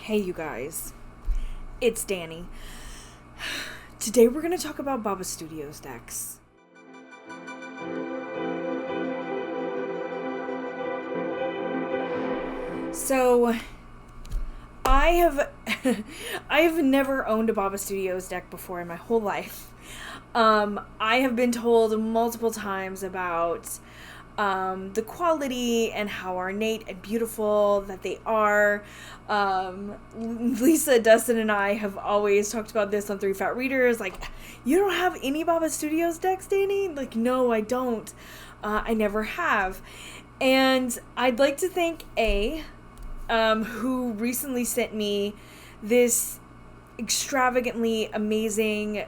Hey you guys, it's Dani. Today we're going to talk about Baba Studios decks. So, I have I have never owned a Baba Studios deck before in my whole life. I have been told multiple times about the quality and how ornate and beautiful that they are. Lisa, Dustin, and I have always talked about this on Three Fat Readers. Like, you don't have any Baba Studios decks, Dani? Like, no, I don't. I never have. And I'd like to thank who recently sent me this extravagantly amazing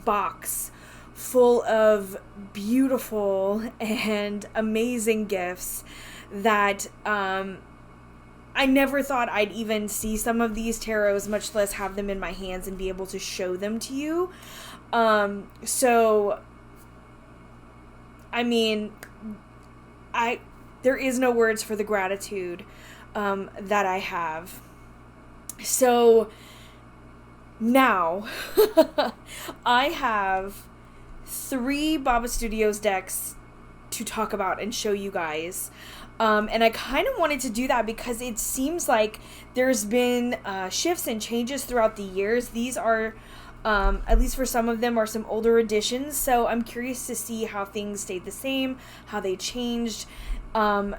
box full of beautiful and amazing gifts that I never thought I'd even see some of these tarots, much less have them in my hands and be able to show them to you. So I mean, there is no words for the gratitude that I have. So now I have 3 Baba Studios decks to talk about and show you guys. And I kind of wanted to do that because it seems like there's been shifts and changes throughout the years. These are, at least for some of them, are some older editions. So I'm curious to see how things stayed the same, how they changed. In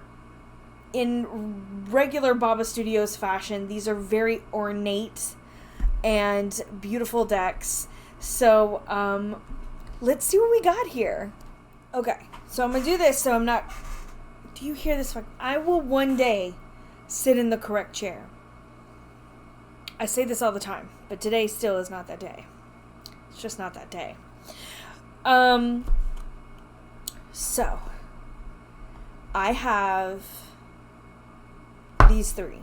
regular Baba Studios fashion, these are very ornate and beautiful decks. So let's see what we got here. Okay, so I'm gonna do this so I'm not... Do you hear this? I will one day sit in the correct chair. I say this all the time, but today still is not that day. It's just not that day. So I have these 3.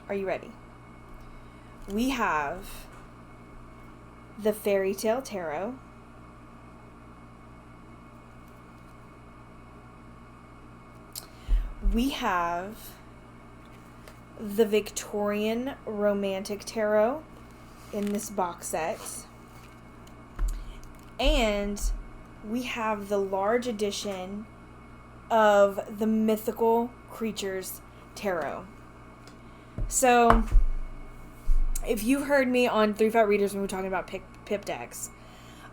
Are you ready? We have the Fairy Tale Tarot, we have the Victorian Romantic Tarot in this box set, and we have the large edition of the Mythical Creatures Tarot. So if you've heard me on Three Fat Readers when we were talking about pip decks,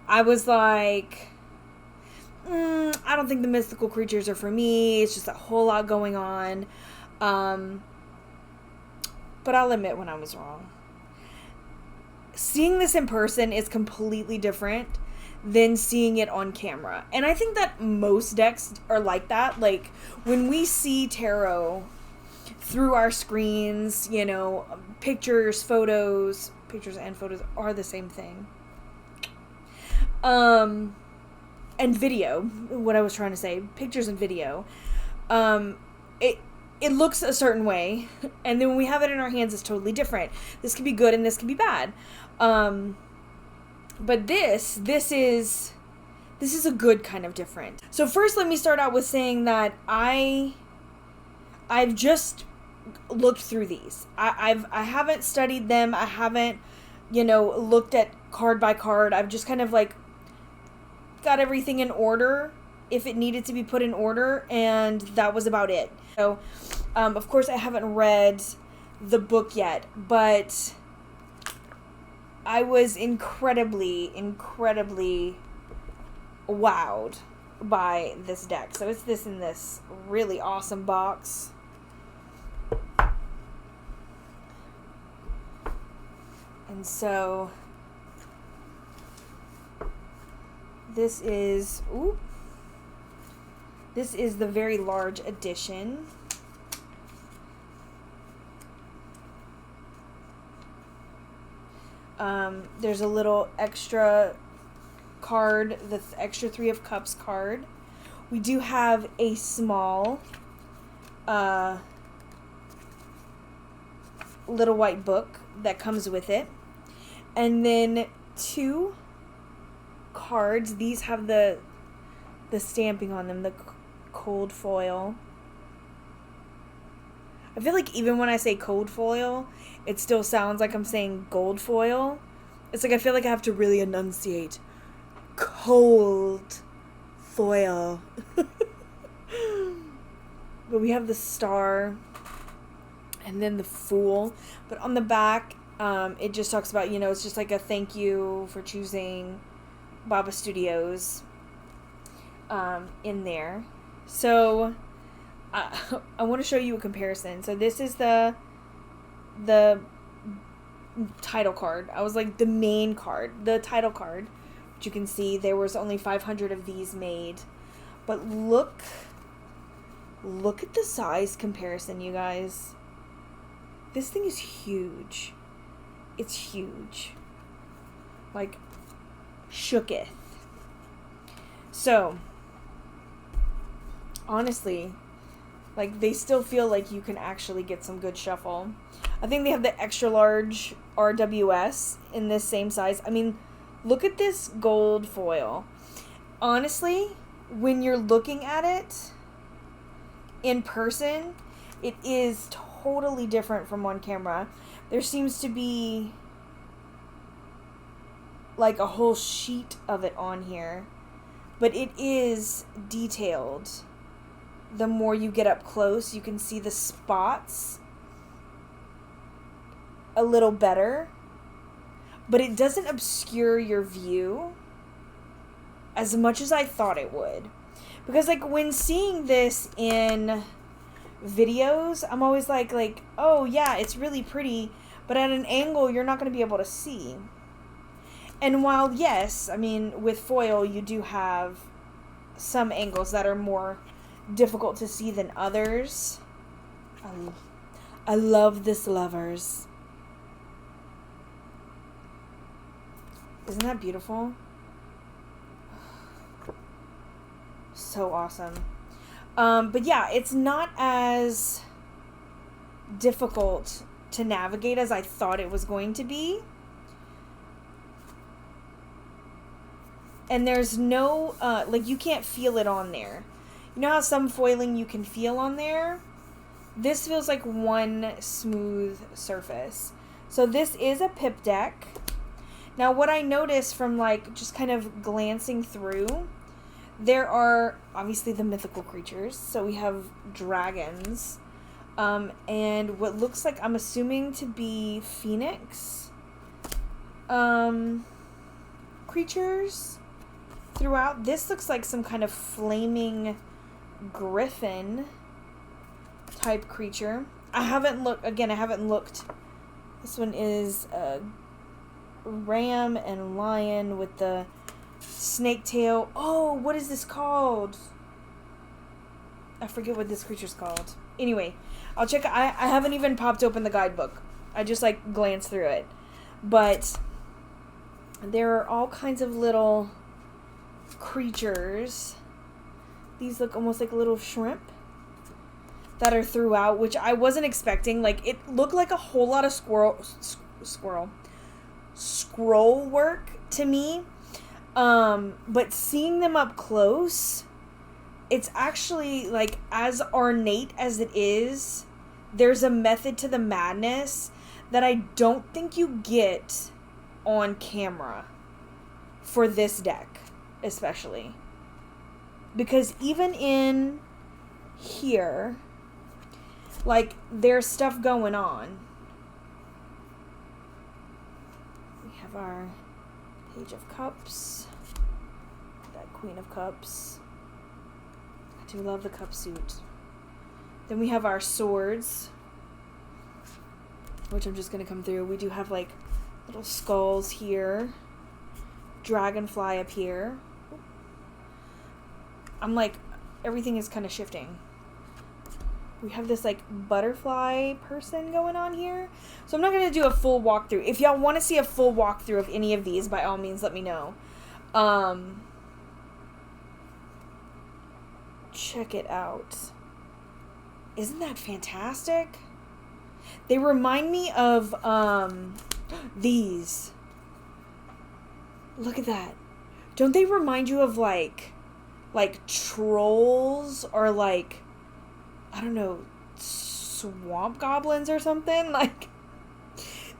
I was like, I don't think the mythical creatures are for me. It's just a whole lot going on. But I'll admit when I was wrong. Seeing this in person is completely different than seeing it on camera. And I think that most decks are like that. Like, when we see tarot through our screens, you know, pictures and photos are the same thing. And video, what I was trying to say, pictures and video, it looks a certain way, and then when we have it in our hands, it's totally different. This can be good and this can be bad. But this is a good kind of different. So first, let me start out with saying that I've just looked through these. I haven't studied them. I haven't, looked at card by card. I've just kind of like got everything in order if it needed to be put in order, and that was about it. So, of course, I haven't read the book yet, but I was incredibly wowed by this deck. So it's this in this really awesome box. And so this is the very large edition. There's a little extra card, the extra 3 of Cups card. We do have a small little white book that comes with it. And then 2 cards. These have the stamping on them, the cold foil. I feel like even when I say cold foil, it still sounds like I'm saying gold foil. It's like I feel like I have to really enunciate. Cold foil. But we have the star and then the Fool. But on the back, it just talks about, you know, it's just like a thank you for choosing Baba Studios in there. So I want to show you a comparison. So this is the title card. I was like the main card, the title card. Which you can see there was only 500 of these made. But look at the size comparison, you guys. This thing is huge. It's huge. Like, shooketh. So, honestly, like, they still feel like you can actually get some good shuffle. I think they have the extra large RWS in this same size. I mean, look at this gold foil. Honestly, when you're looking at it in person, it is totally different from on camera. There seems to be like a whole sheet of it on here, but it is detailed. The more you get up close, you can see the spots a little better, but it doesn't obscure your view as much as I thought it would. Because, like, when seeing this in videos, I'm always like, oh, yeah, it's really pretty, but at an angle, you're not going to be able to see. And while, yes, I mean, with foil, you do have some angles that are more difficult to see than others. I love this, lovers. Isn't that beautiful? So awesome. But yeah, it's not as difficult to navigate as I thought it was going to be. And there's no, like, you can't feel it on there. You know how some foiling you can feel on there? This feels like one smooth surface. So this is a pip deck. Now, what I noticed from, like, just kind of glancing through, there are obviously the mythical creatures. So we have dragons. And what looks like, I'm assuming to be phoenix creatures throughout. This looks like some kind of flaming griffin type creature. I haven't looked. This one is a ram and lion with the snake tail. Oh, what is this called? I forget what this creature's called. Anyway, I'll check. I haven't even popped open the guidebook. I just, like, glanced through it. But there are all kinds of little creatures. These look almost like little shrimp that are throughout, which I wasn't expecting. Like, it looked like a whole lot of scroll work to me. But seeing them up close, it's actually, like, as ornate as it is, there's a method to the madness that I don't think you get on camera for this deck, especially. Because even in here, like, there's stuff going on. We have our Page of Cups, that Queen of Cups. I do love the cup suit. Then we have our swords, which I'm just going to come through. We do have, like, little skulls here. Dragonfly up here. I'm like, everything is kind of shifting. We have this, like, butterfly person going on here. So I'm not going to do a full walkthrough. If y'all want to see a full walkthrough of any of these, by all means, let me know. Check it out. Isn't that fantastic? They remind me of, these. Look at that. Don't they remind you of, like trolls or, like, I don't know, swamp goblins or something. Like,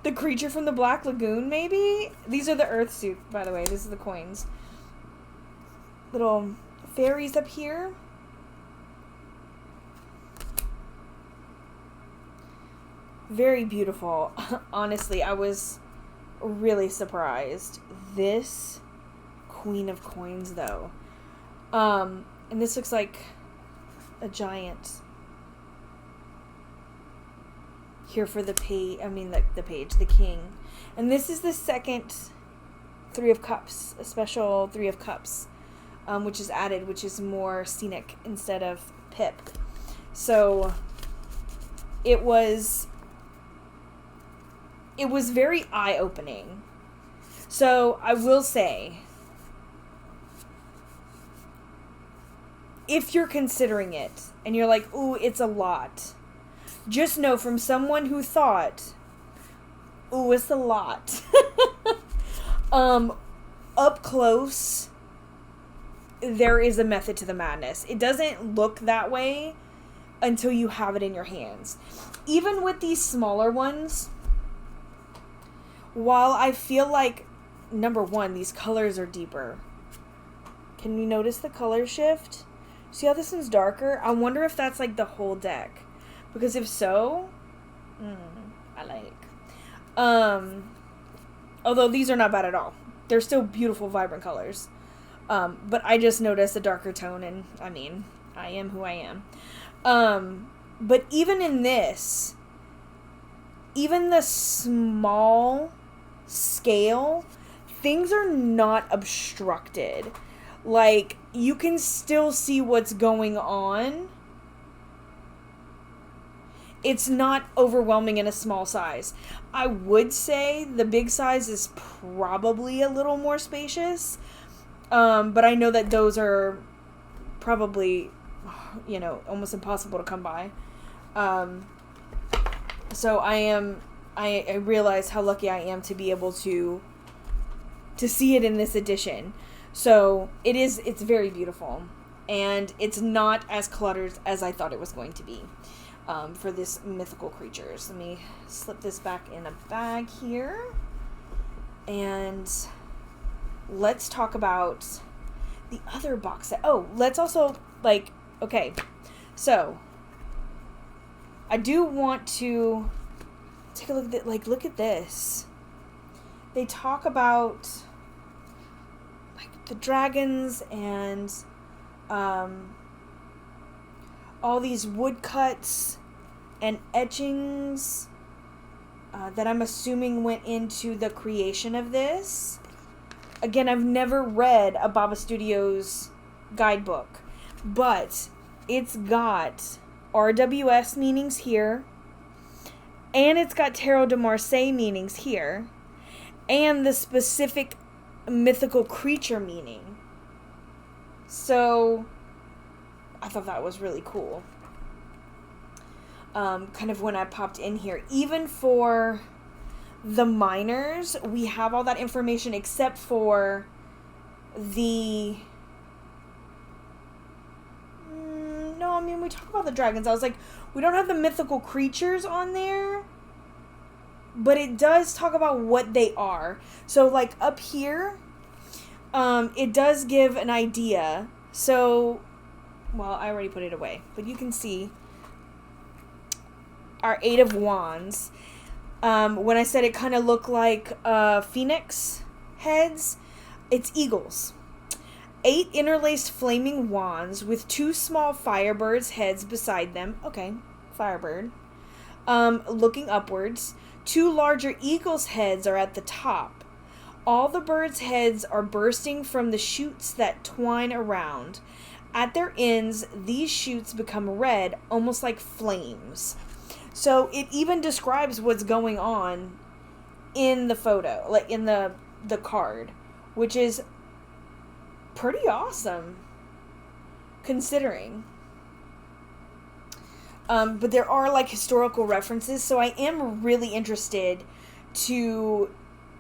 the creature from the Black Lagoon, maybe? These are the earth suit, by the way. This is the coins. Little fairies up here. Very beautiful. Honestly, I was really surprised. This Queen of Coins, though. And this looks like a giant. Here for the page, the king. And this is the second Three of Cups, a special Three of Cups, which is added, which is more scenic instead of pip. So it was very eye-opening. So I will say, if you're considering it and you're like, ooh, it's a lot, just know from someone who thought, ooh, it's a lot. Up close, there is a method to the madness. It doesn't look that way until you have it in your hands. Even with these smaller ones, while I feel like, number one, these colors are deeper. Can you notice the color shift? See how this one's darker? I wonder if that's like the whole deck. Because if so, I like. Although these are not bad at all. They're still beautiful, vibrant colors. But I just noticed a darker tone, and I mean, I am who I am. But even in this, even the small scale, things are not obstructed. Like, you can still see what's going on. It's not overwhelming in a small size. I would say the big size is probably a little more spacious. But I know that those are probably, almost impossible to come by. So I realize how lucky I am to be able to see it in this edition. So it's very beautiful. And it's not as cluttered as I thought it was going to be. For this mythical creatures. Let me slip this back in a bag here. And let's talk about the other box set. Oh, let's also, okay. So, I do want to take a look at look at this. They talk about, the dragons and, all these woodcuts and etchings that I'm assuming went into the creation of this. Again, I've never read a Baba Studios guidebook, but it's got RWS meanings here, and it's got Tarot de Marseille meanings here, and the specific mythical creature meaning. So I thought that was really cool. Kind of when I popped in here. Even for the minors, we have all that information except for the... No, I mean, we talk about the dragons. I was like, we don't have the mythical creatures on there, but it does talk about what they are. So, up here, it does give an idea. So... Well, I already put it away, but you can see our 8 of Wands. When I said it kind of looked like phoenix heads, it's eagles. 8 interlaced flaming wands with 2 small firebirds' heads beside them. Okay, firebird. Looking upwards. 2 larger eagles' heads are at the top. All the birds' heads are bursting from the shoots that twine around. At their ends, these shoots become red, almost like flames. So it even describes what's going on in the photo, in the card, which is pretty awesome, considering. But there are, historical references, so I am really interested to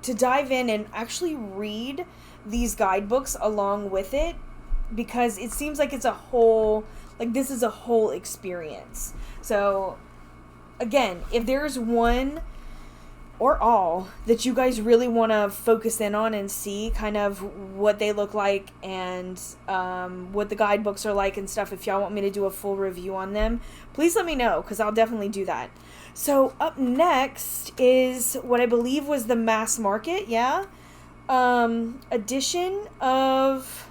dive in and actually read these guidebooks along with it, because it seems like it's a whole, this is a whole experience. So again, if there's one or all that you guys really want to focus in on and see kind of what they look like and what the guidebooks are like and stuff, if y'all want me to do a full review on them, please let me know, because I'll definitely do that. So up next is what I believe was the mass market, edition of...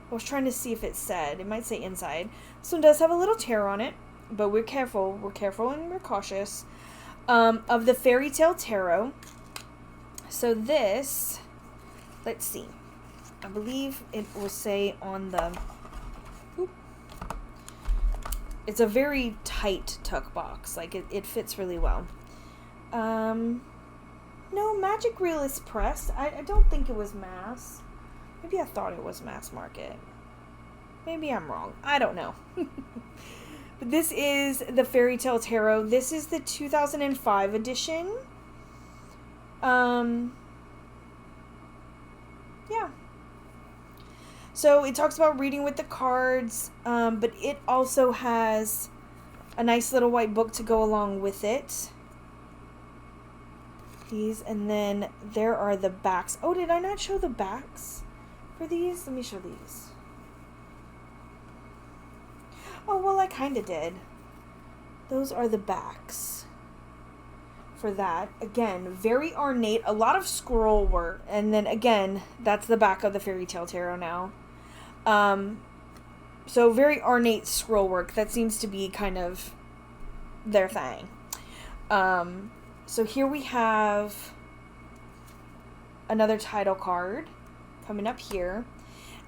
I was trying to see if it said. It might say inside. This one does have a little tear on it, but we're careful. We're careful and we're cautious. Of the Fairy Tale Tarot. So this, let's see. I believe it will say on the... It's a very tight tuck box. Like, it fits really well. No, Magic Realist Press. I don't think it was mass. Maybe I thought it was mass market. Maybe I'm wrong. I don't know. But this is the Fairy Tale Tarot. This is the 2005 edition. Yeah. So it talks about reading with the cards, but it also has a nice little white book to go along with it. These, and then there are the backs. Oh, did I not show the backs for these? Let me show these. Oh, well, I kind of did. Those are the backs for that. Again, very ornate, a lot of scroll work. And then again, that's the back of the Fairy Tale Tarot now. So very ornate scroll work. That seems to be kind of their thing. So here we have another title card coming up here.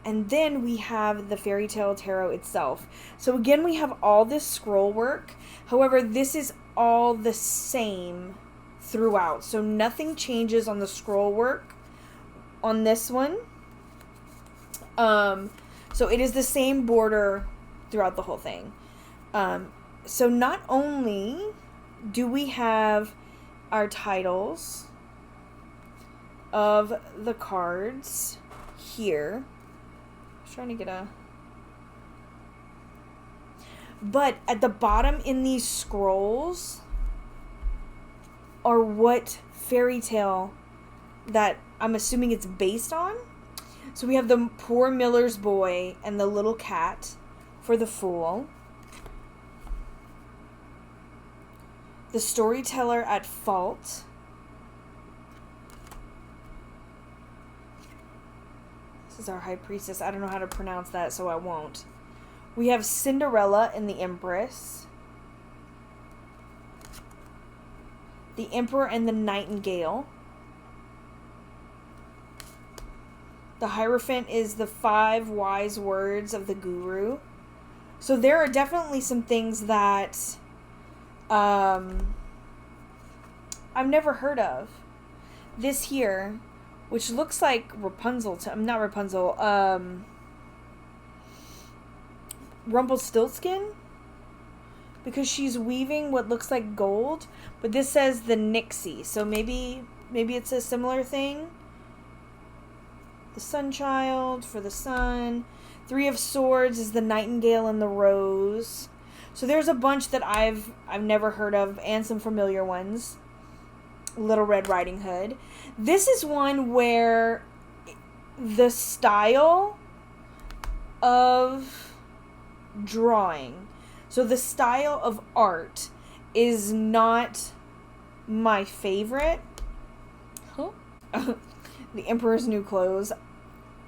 And then we have the Fairy Tale Tarot itself. So again, we have all this scroll work. However, this is all the same throughout. So nothing changes on the scroll work on this one. So it is the same border throughout the whole thing. So not only do we have our titles of the cards here. I was trying to get a... But at the bottom in these scrolls are what fairy tale that I'm assuming it's based on. So we have the poor miller's boy and the little cat for the Fool. The storyteller at fault. This is our high priestess. I don't know how to pronounce that, so I won't. We have Cinderella and the Empress. The Emperor and the Nightingale. The Hierophant is the 5 wise words of the Guru. So there are definitely some things that I've never heard of. This here, which looks like Rapunzel, not Rapunzel, Rumpelstiltskin, because she's weaving what looks like gold, but this says the Nixie, so maybe it's a similar thing. The Sunchild for the sun. 3 of Swords is the Nightingale and the Rose. So there's a bunch that I've never heard of, and some familiar ones. Little Red Riding Hood. This is one where the style of drawing, so the style of art is not my favorite. The Emperor's New Clothes.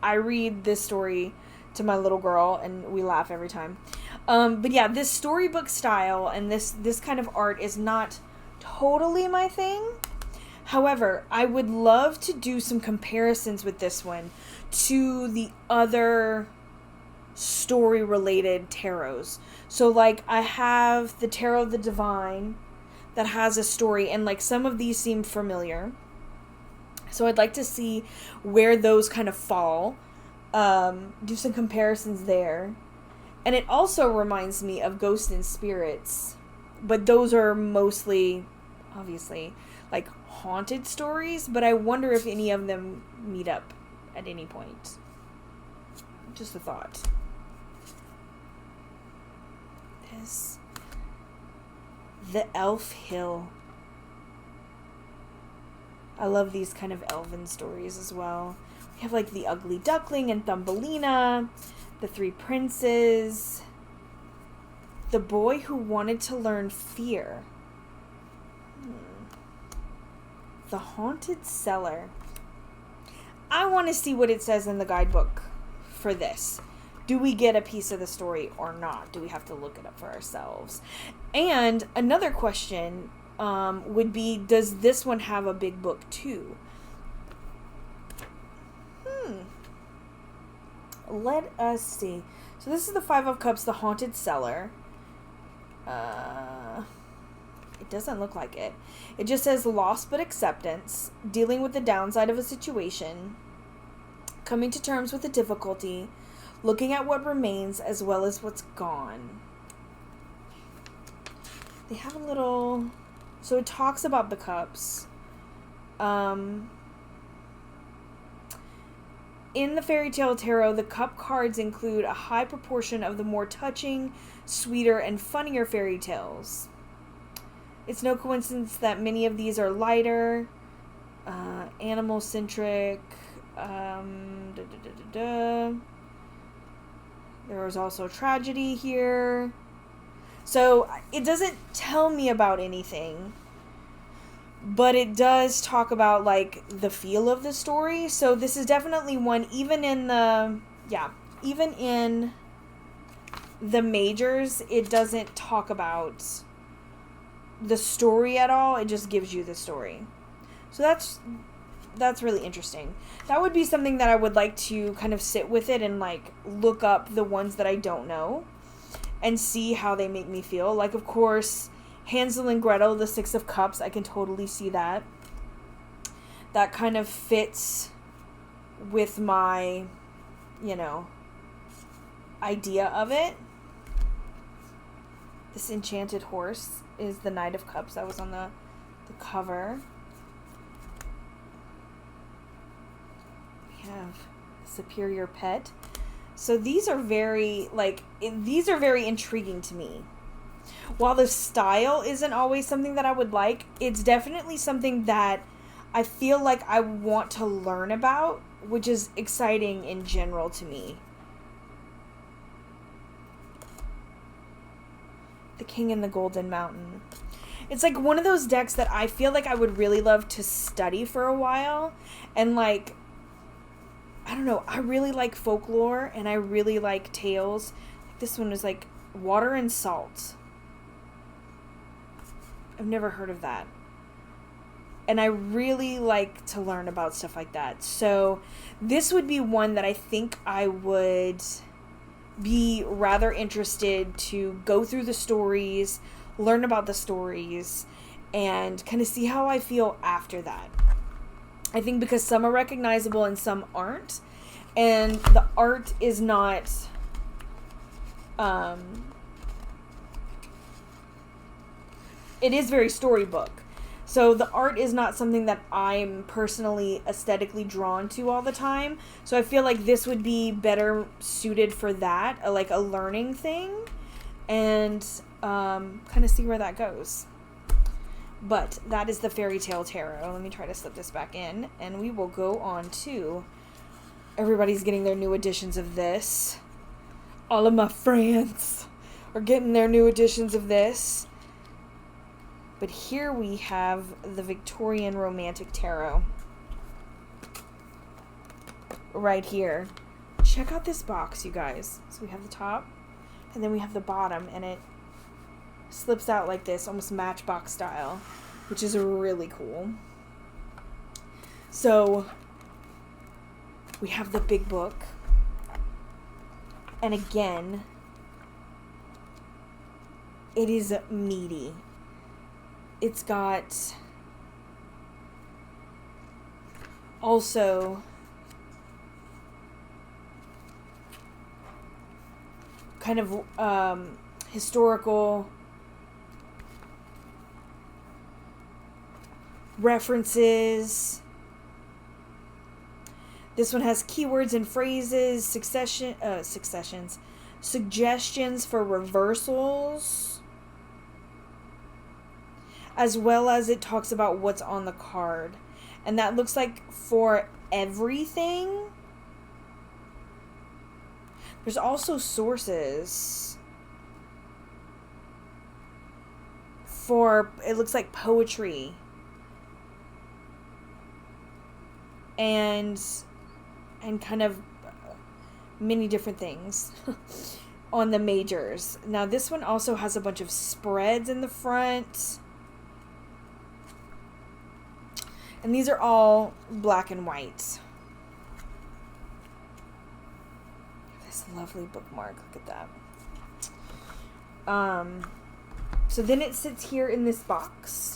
I read this story to my little girl and we laugh every time. But yeah, this storybook style and this kind of art is not totally my thing. However, I would love to do some comparisons with this one to the other story-related tarots. So, like, I have the Tarot of the Divine that has a story, and, like, some of these seem familiar. So I'd like to see where those kind of fall. Do some comparisons there. And it also reminds me of Ghosts and Spirits. But those are mostly, obviously, like, haunted stories, but I wonder if any of them meet up at any point. Just a thought. This The Elf Hill. I love these kind of elven stories as well. We have like the Ugly Duckling and Thumbelina, the Three Princes, the Boy Who Wanted to Learn Fear, the Haunted Cellar. I want to see what it says in the guidebook for this. Do we get a piece of the story or not? Do we have to look it up for ourselves? And another question would be, does this one have a big book too? Let us see. So this is the Five of Cups, the Haunted Cellar. It doesn't look like it. It just says loss but acceptance, dealing with the downside of a situation, coming to terms with the difficulty, looking at what remains as well as what's gone. They have a little... So it talks about the cups. In the Fairy Tale Tarot, the cup cards include a high proportion of the more touching, sweeter, and funnier fairy tales. It's no coincidence that many of these are lighter, animal-centric. There was also tragedy here. So it doesn't tell me about anything, but it does talk about like the feel of the story. So this is definitely one, even in the majors, it doesn't talk about the story at all. It just gives you the story. So that's really interesting. That would be something that I would like to kind of sit with it and like look up the ones that I don't know and see how they make me feel. Like, of course, Hansel and Gretel, the Six of Cups, I can totally see that. That kind of fits with my, idea of it. This Enchanted Horse is the Knight of Cups. That was on the cover. We have Superior Pet. So these are very intriguing to me. While the style isn't always something that I would like, it's definitely something that I feel like I want to learn about, which is exciting in general to me. The King in the Golden Mountain. It's like one of those decks that I feel like I would really love to study for a while. And like, I don't know, I really like folklore and I really like tales. This one is like Water and Salt. I've never heard of that. And I really like to learn about stuff like that. So this would be one that I think I would be rather interested to go through the stories, learn about the stories, and kind of see how I feel after that. I think because some are recognizable and some aren't. And the art is not... it is very storybook. So the art is not something that I'm personally aesthetically drawn to all the time. So I feel like this would be better suited for that, like a learning thing. And kind of see where that goes. But that is the Fairy Tale Tarot. Let me try to slip this back in. And we will go on to... Everybody's getting their new editions of this. All of my friends are getting their new editions of this. But here we have the Victorian Romantic Tarot. Right here. Check out this box, you guys. So we have the top, and then we have the bottom, and it slips out like this, almost matchbox style, which is really cool. So we have the big book. And again, it is meaty. It's got also kind of historical references. This one has keywords and phrases, suggestions for reversals. as well as it talks about what's on the card. And that looks like for everything. There's also sources for, it looks like poetry. And kind of many different things on the majors. Now this one also has a bunch of spreads in the front. And these are all black and white. This lovely bookmark, look at that. So then it sits here in this box.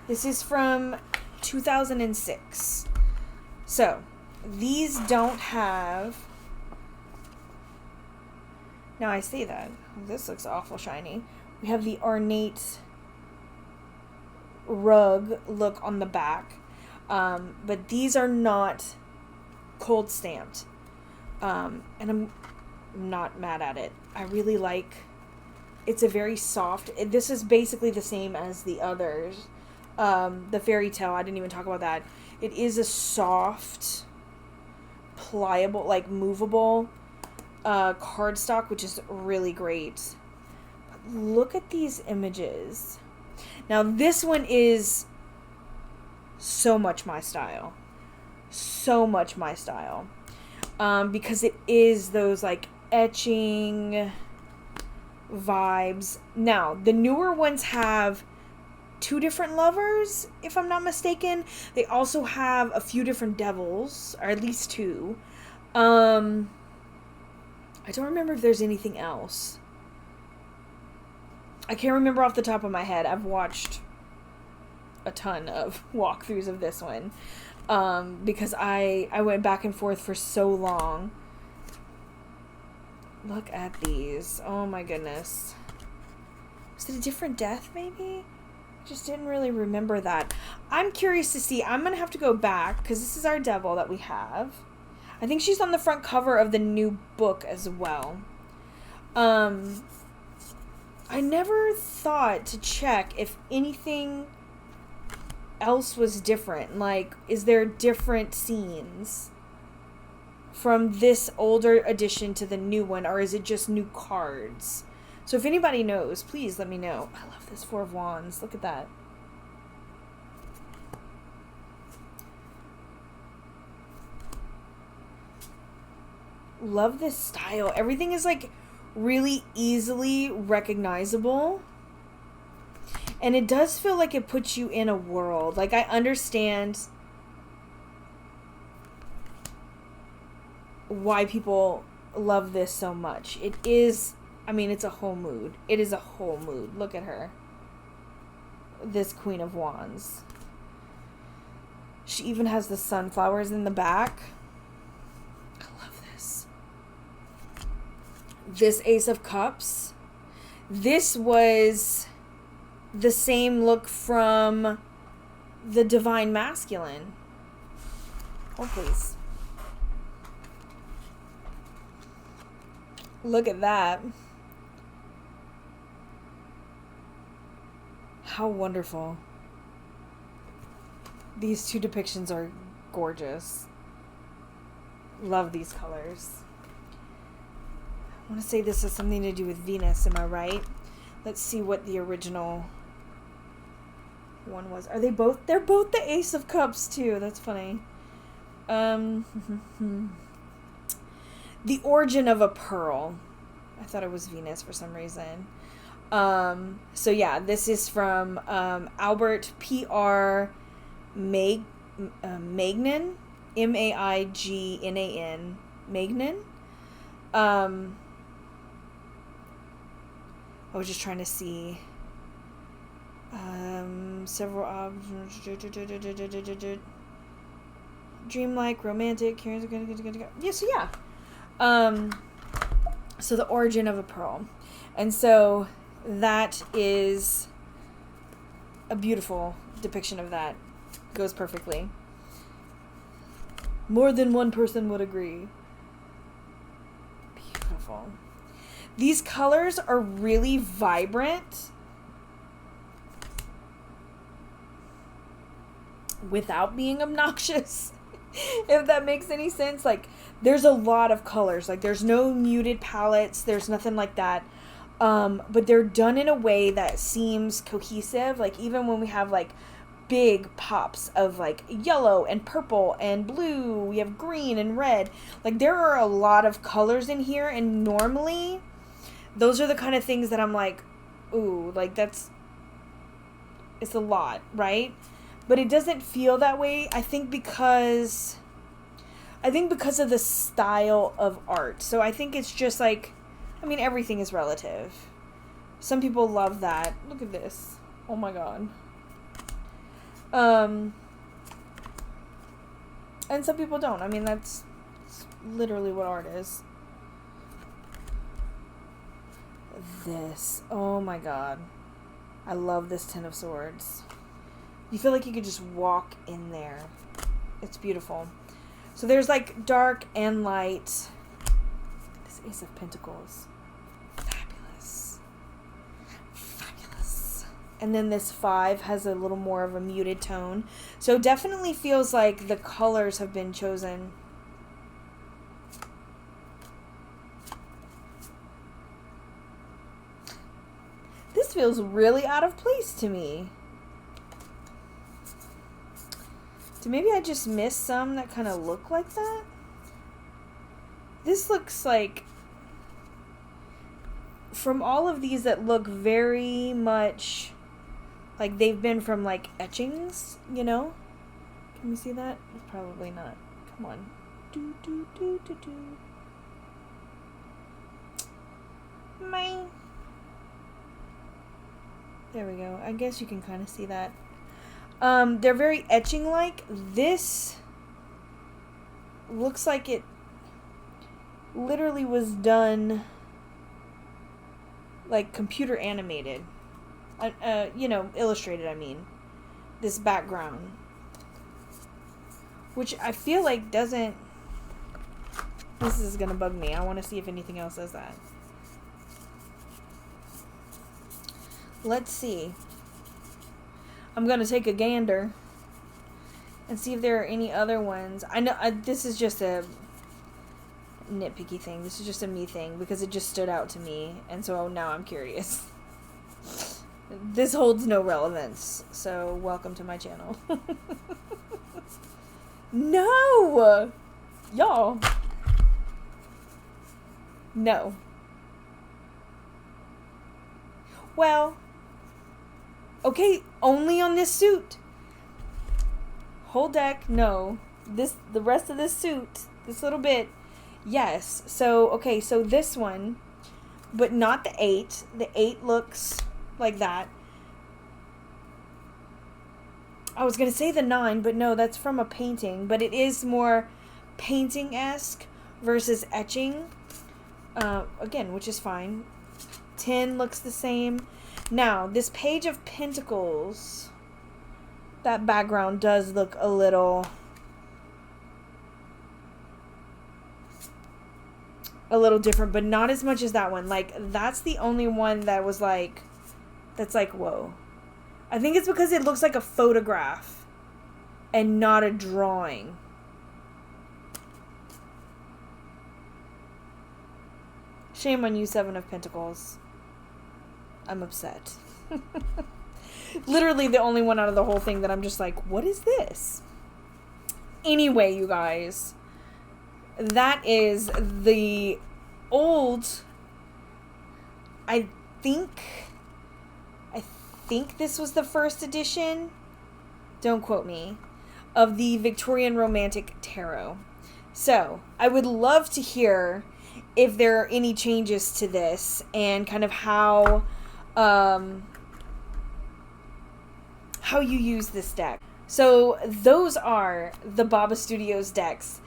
This is from 2006. So these don't have, now I say that, this looks awful shiny. We have the ornate rug look on the back. But these are not cold stamped. And I'm not mad at it. I really like, it's a very soft, this is basically the same as the others. The fairy tale, I didn't even talk about that. It is a soft, pliable, like movable cardstock, which is really great. But look at these images. Now this one is so much my style. So much my style. Because it is those like etching vibes. Now, the newer ones have 2 different lovers, if I'm not mistaken. They also have a few different devils, or at least 2. I don't remember if there's anything else. I can't remember off the top of my head. I've watched a ton of walkthroughs of this one. Because I went back and forth for so long. Look at these. Oh my goodness. Was it a different death maybe? I just didn't really remember that. I'm curious to see. I'm going to have to go back because this is our devil that we have. I think she's on the front cover of the new book as well. I never thought to check if anything else was different. Like, is there different scenes from this older edition to the new one, or is it just new cards? So if anybody knows, please let me know. I love this 4 of Wands. Look at that. Love this style. Everything is like really easily recognizable. And it does feel like it puts you in a world. Like, I understand why people love this so much. It is, I mean, it's a whole mood. It is a whole mood. Look at her. This Queen of Wands. She even has the sunflowers in the back. I love this. This Ace of Cups. This was the same look from the Divine Masculine. Oh, please. Look at that. How wonderful. These 2 depictions are gorgeous. Love these colors. I want to say this has something to do with Venus, am I right? Let's see what the original one was. Are they both? They're both the Ace of Cups too. That's funny. The Origin of a Pearl. I thought it was Venus for some reason. So yeah, this is from Albert Pear Magnan, Maignan. Magnan. I was just trying to see several dreamlike, romantic. Yeah, so yeah. So the Origin of a Pearl. And so that is a beautiful depiction of that. Goes perfectly. More than one person would agree. Beautiful. These colors are really vibrant. without being obnoxious. If that makes any sense. Like, there's a lot of colors. Like, there's no muted palettes. There's nothing like that. But they're done in a way that seems cohesive. Like, even when we have, like, big pops of, like, yellow and purple and blue. We have green and red. Like, there are a lot of colors in here. And normally, those are the kind of things that I'm like, ooh, like, it's a lot, right? But it doesn't feel that way. I think because of the style of art. So I think it's just like, I mean, everything is relative. Some people love that. Look at this. Oh my God. And some people don't. I mean, that's literally what art is. This. Oh my God. I love this Ten of Swords. You feel like you could just walk in there. It's beautiful. So there's like dark and light. This Ace of Pentacles. Fabulous. Fabulous. And then this 5 has a little more of a muted tone. So it definitely feels like the colors have been chosen. This feels really out of place to me. Maybe I just missed some that kind of look like that. This looks like, from all of these that look very much like they've been from like etchings, you know? Can you see that? Probably not. Come on. Do, do, do, do, do. Mine. There we go. I guess you can kind of see that. They're very etching-like. This looks like it literally was done like computer animated. You know, illustrated, I mean. This background. Which I feel like doesn't... This is gonna bug me. I want to see if anything else does that. Let's see. I'm going to take a gander and see if there are any other ones. I know this is just a nitpicky thing. This is just a me thing because it just stood out to me. And so now I'm curious. This holds no relevance. So welcome to my channel. No! Y'all. No. Well... Okay, only on this suit. Whole deck, no. The rest of this suit, this little bit, yes. So, okay, so this one, but not the 8. The 8 looks like that. I was going to say the 9, but no, that's from a painting. But it is more painting-esque versus etching. Again, which is fine. 10 looks the same. Now, this Page of Pentacles, that background does look a little different, but not as much as that one. Like, that's the only one that was like, that's like, whoa. I think it's because it looks like a photograph and not a drawing. Shame on you, Seven of Pentacles. I'm upset. Literally the only one out of the whole thing that I'm just like, what is this? Anyway, you guys, that is the old, I think this was the first edition, don't quote me, of the Victorian Romantic Tarot. So, I would love to hear if there are any changes to this and kind of how you use this deck. So those are the Baba Studios decks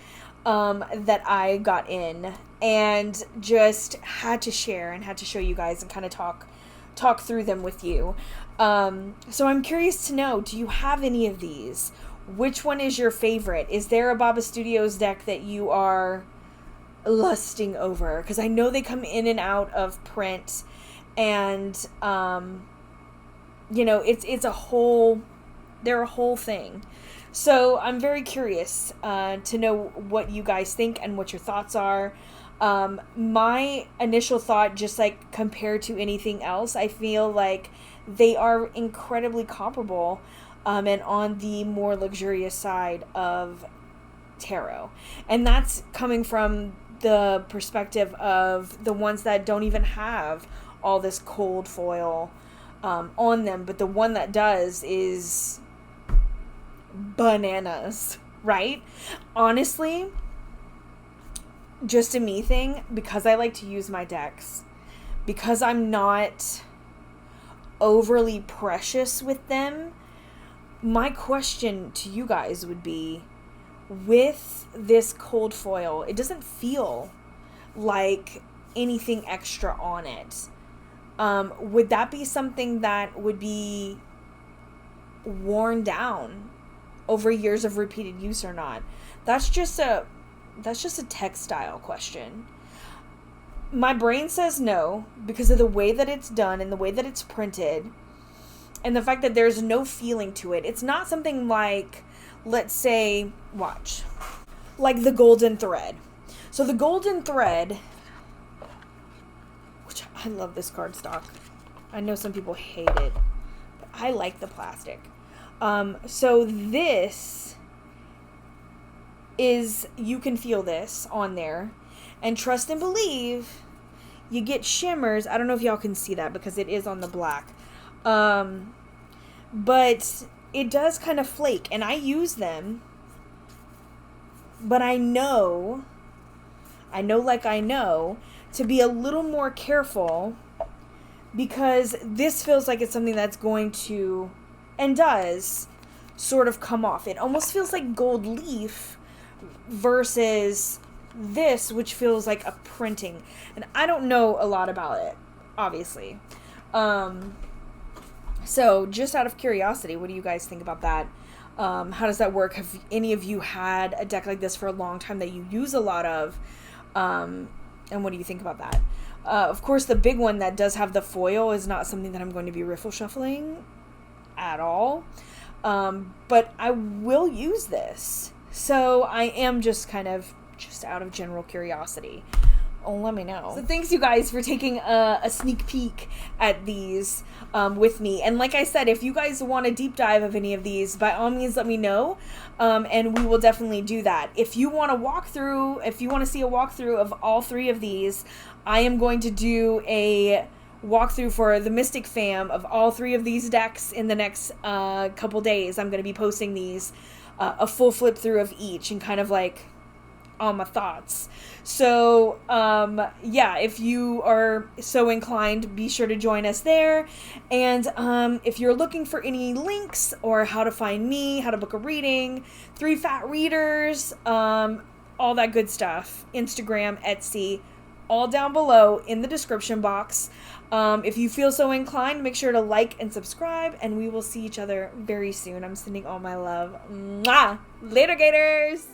that I got in and just had to share and had to show you guys and kind of talk through them with you. So I'm curious to know, do you have any of these? Which one is your favorite? Is there a Baba Studios deck that you are lusting over? Because I know they come in and out of print, and you know, it's a whole, they're a whole thing. So I'm very curious to know what you guys think and what your thoughts are. My initial thought, just like compared to anything else, I feel like they are incredibly comparable, and on the more luxurious side of tarot. And that's coming from the perspective of the ones that don't even have all this cold foil on them, but the one that does is bananas, right? Honestly, just a me thing, because I like to use my decks, because I'm not overly precious with them, my question to you guys would be, with this cold foil, it doesn't feel like anything extra on it. Would that be something that would be worn down over years of repeated use or not? That's just a textile question. My brain says no, because of the way that it's done and the way that it's printed and the fact that there's no feeling to it. It's not something like, let's say, watch, like the golden thread. So the golden thread, which I love this cardstock. I know some people hate it, but I like the plastic. So this is, you can feel this on there, and trust and believe, you get shimmers. I don't know if y'all can see that because it is on the black. But it does kind of flake, and I use them, but I know to be a little more careful, because this feels like it's something that's going to, and does, sort of come off. It almost feels like gold leaf versus this, which feels like a printing. And I don't know a lot about it, obviously. So just out of curiosity, what do you guys think about that? How does that work? Have any of you had a deck like this for a long time that you use a lot of? And what do you think about that? Of course, the big one that does have the foil is not something that I'm going to be riffle shuffling at all. But I will use this. So I am just kind of just out of general curiosity. Oh, let me know. So thanks, you guys, for taking a sneak peek at these with me. And like I said, if you guys want a deep dive of any of these, by all means, let me know. And we will definitely do that. If you want to see a walkthrough of all three of these, I am going to do a walkthrough for the Mystic fam of all three of these decks in the next couple days. I'm going to be posting these, a full flip through of each, and kind of like all my thoughts. So yeah, if you are so inclined, be sure to join us there. And if you're looking for any links or how to find me, how to book a reading, 3 Fat Readers, all that good stuff, Instagram, Etsy, all down below in the description box. If you feel so inclined, make sure to like and subscribe, and we will see each other very soon. I'm sending all my love. Mwah! Later, Gators!